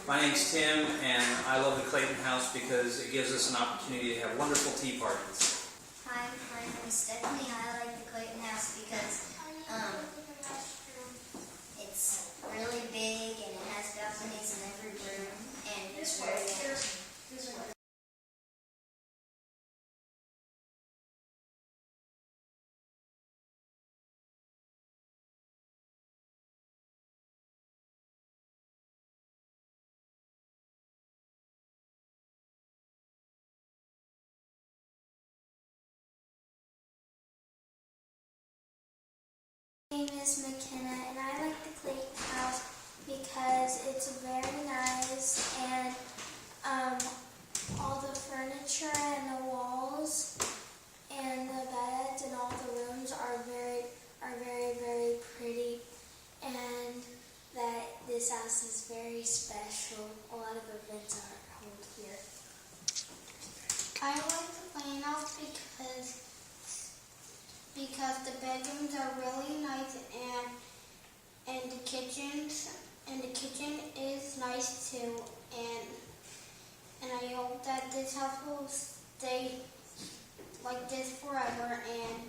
My name's Tim, and I love the Clayton House because it gives us an opportunity to have wonderful tea parties. Hi, my name is Stephanie. I like the Clayton House because it's really big and it has balconies in every room, and it's very nice. My name is McKenna, and I like the Clayton House because it's very nice, and all the furniture and the walls and the beds and all the rooms are very, very pretty, and that this house is very special. A lot of events are held here. I like the Clayton House because the bedrooms are really nice and the kitchen is nice too, and I hope that this house will stay like this forever, and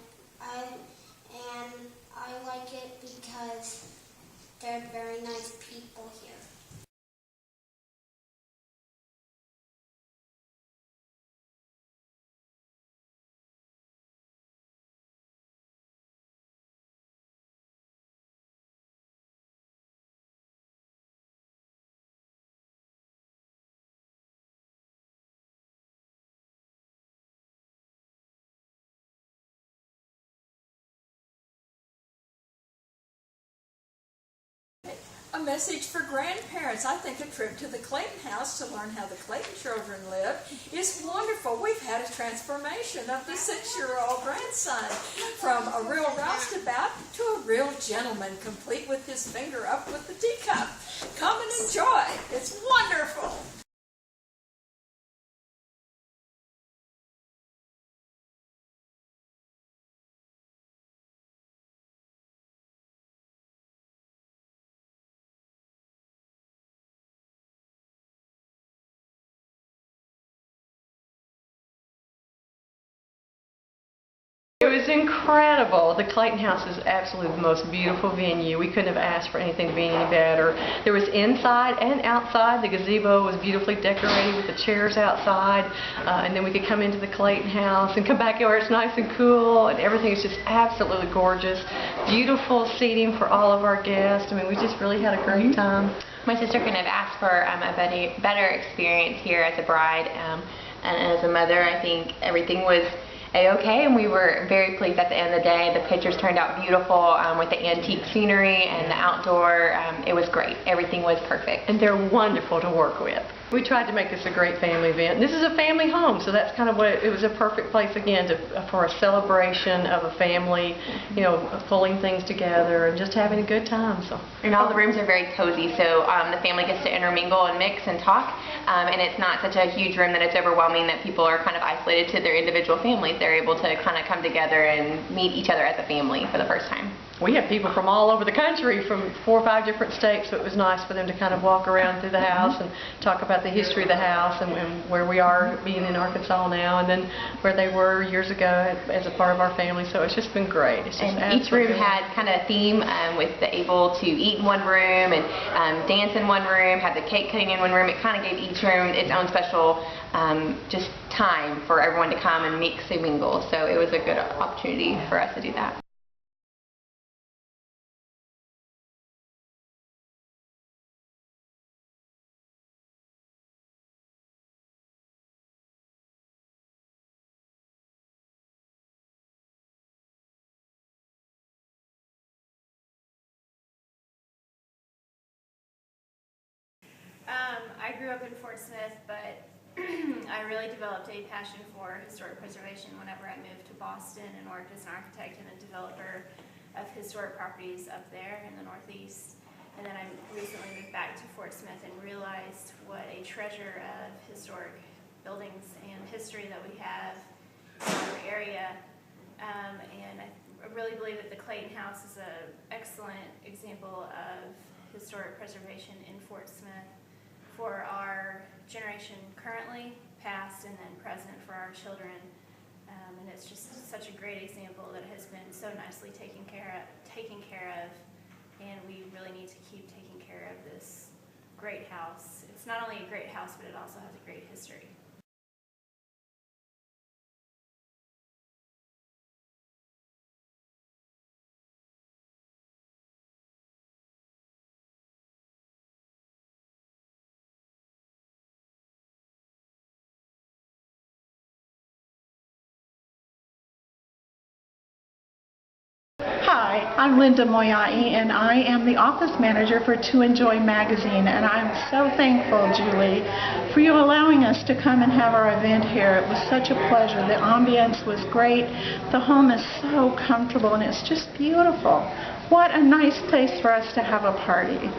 I like it because they're very nice people here. A message for grandparents. I think a trip to the Clayton House to learn how the Clayton children live is wonderful. We've had a transformation of the 6-year-old grandson from a real roustabout to a real gentleman, complete with his finger up with the teacup. Come and enjoy. It's wonderful. It was incredible. The Clayton House is absolutely the most beautiful venue. We couldn't have asked for anything to be any better. There was inside and outside. The gazebo was beautifully decorated with the chairs outside, and then we could come into the Clayton House and come back where it's nice and cool, and everything is just absolutely gorgeous. Beautiful seating for all of our guests. I mean, we just really had a great time. My sister couldn't have asked for a better experience here as a bride, and as a mother. I think everything was A-okay, and we were very pleased at the end of the day. The pictures turned out beautiful with the antique scenery and the outdoor. It was great. Everything was perfect. And they're wonderful to work with. We tried to make this a great family event. This is a family home, so that's kind of what it was, a perfect place again for a celebration of a family, you know, pulling things together and just having a good time. So. And all the rooms are very cozy, so the family gets to intermingle and mix and talk, and it's not such a huge room that it's overwhelming that people are kind of isolated to their individual families. They're able to kind of come together and meet each other as a family for the first time. We have people from all over the country, from 4 or 5 different states, so it was nice for them to kind of walk around through the house and talk about the history of the house and where we are being in Arkansas now, and then where they were years ago as a part of our family. So it's just been great. It's just and each room had kind of a theme with the able to eat in one room and dance in one room, have the cake cutting in one room. It kind of gave each room its own special just time for everyone to come and mix and mingle. So it was a good opportunity for us to do that. I grew up in Fort Smith, but I really developed a passion for historic preservation whenever I moved to Boston and worked as an architect and a developer of historic properties up there in the Northeast. And then I recently moved back to Fort Smith and realized what a treasure of historic buildings and history that we have in our area. And I really believe that the Clayton House is an excellent example of historic preservation in Fort Smith for our generation currently, past, and then present for our children. And it's just such a great example that has been so nicely taken care of, and we really need to keep taking care of this great house. It's not only a great house, but it also has a great history. Hi, I'm Linda Moyai, and I am the office manager for To Enjoy magazine, and I'm so thankful, Julie, for you allowing us to come and have our event here. It was such a pleasure. The ambience was great. The home is so comfortable, and it's just beautiful. What a nice place for us to have a party.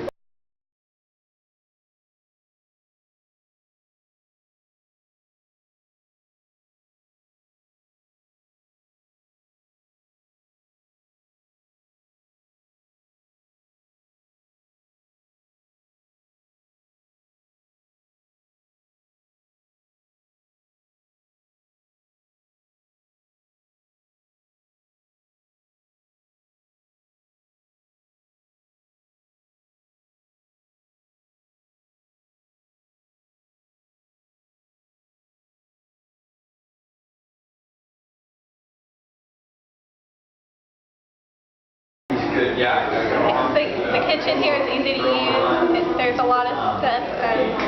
The kitchen here is easy to use. There's a lot of stuff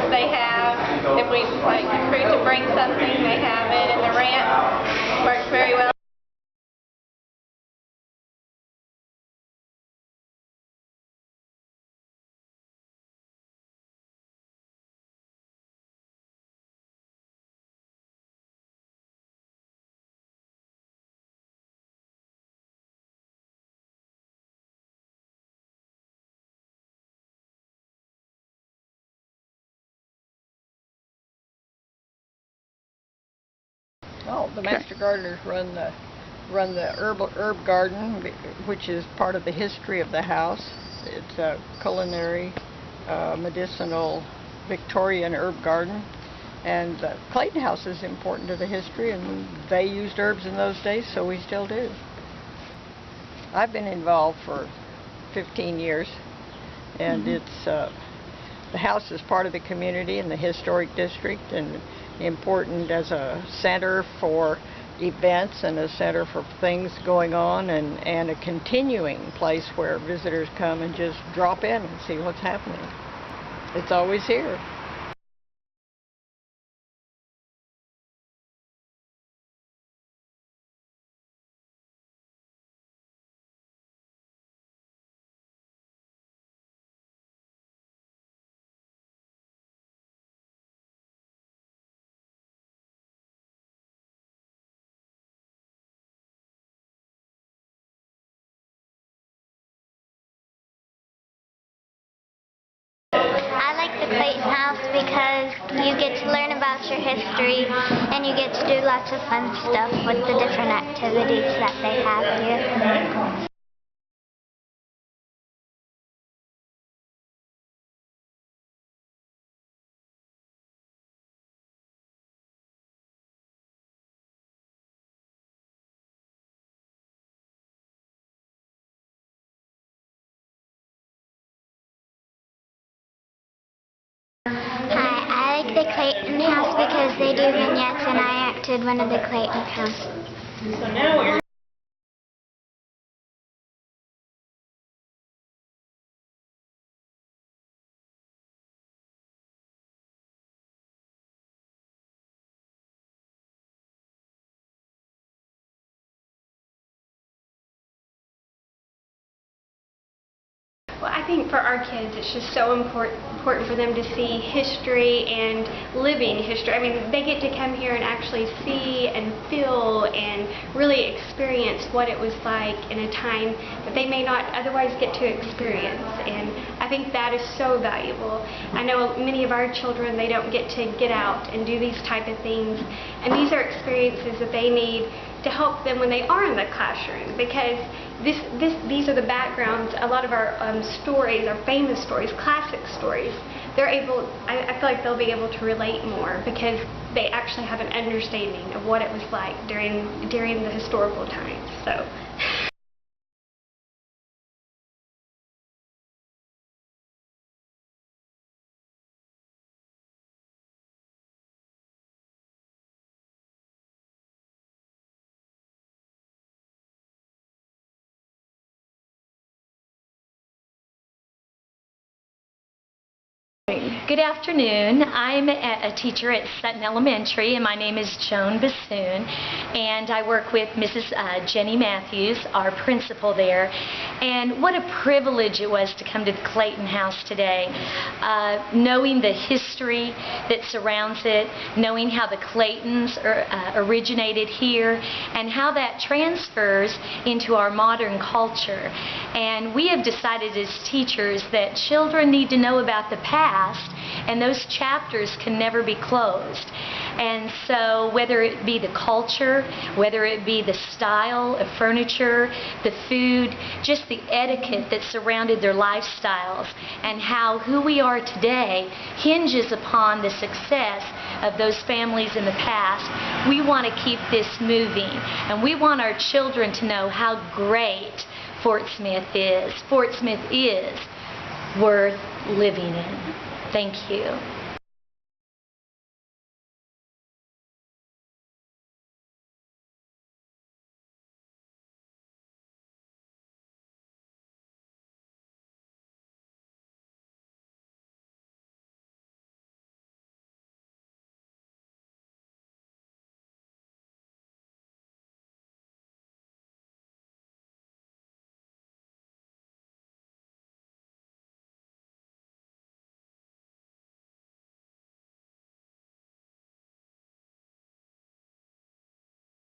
they have. If we agreed to bring something, they have it, and the ramp works very well. Oh, the master gardeners run the herb garden, which is part of the history of the house. It's a culinary, medicinal, Victorian herb garden. And Clayton House is important to the history, and they used herbs in those days, so we still do. I've been involved for 15 years, and it's the house is part of the community in the historic district, and important as a center for events and a center for things going on, and a continuing place where visitors come and just drop in and see what's happening. It's always here. I like the Clayton House because you get to learn about your history and you get to do lots of fun stuff with the different activities that they have here. Hi, I like the Clayton House because they do vignettes and I acted one of the Clayton House. Well, I think for our kids, it's just so important for them to see history and living history. I mean, they get to come here and actually see and feel and really experience what it was like in a time that they may not otherwise get to experience. And I think that is so valuable. I know many of our children, they don't get to get out and do these type of things. And these are experiences that they need to help them when they are in the classroom, because these are the backgrounds. A lot of our stories, our famous stories, classic stories, they're able, I feel like they'll be able to relate more because they actually have an understanding of what it was like during the historical times. So. Good afternoon. I'm a teacher at Sutton Elementary, and my name is Joan Bassoon, and I work with Mrs. Jenny Matthews, our principal there. And what a privilege it was to come to the Clayton House today, knowing the history that surrounds it, knowing how the Claytons originated here, and how that transfers into our modern culture. And we have decided as teachers that children need to know about the past, and those chapters can never be closed. And so whether it be the culture, whether it be the style of furniture, the food, just the etiquette that surrounded their lifestyles, and how who we are today hinges upon the success of those families in the past, we want to keep this moving. And we want our children to know how great Fort Smith is. Fort Smith is worth living in. Thank you.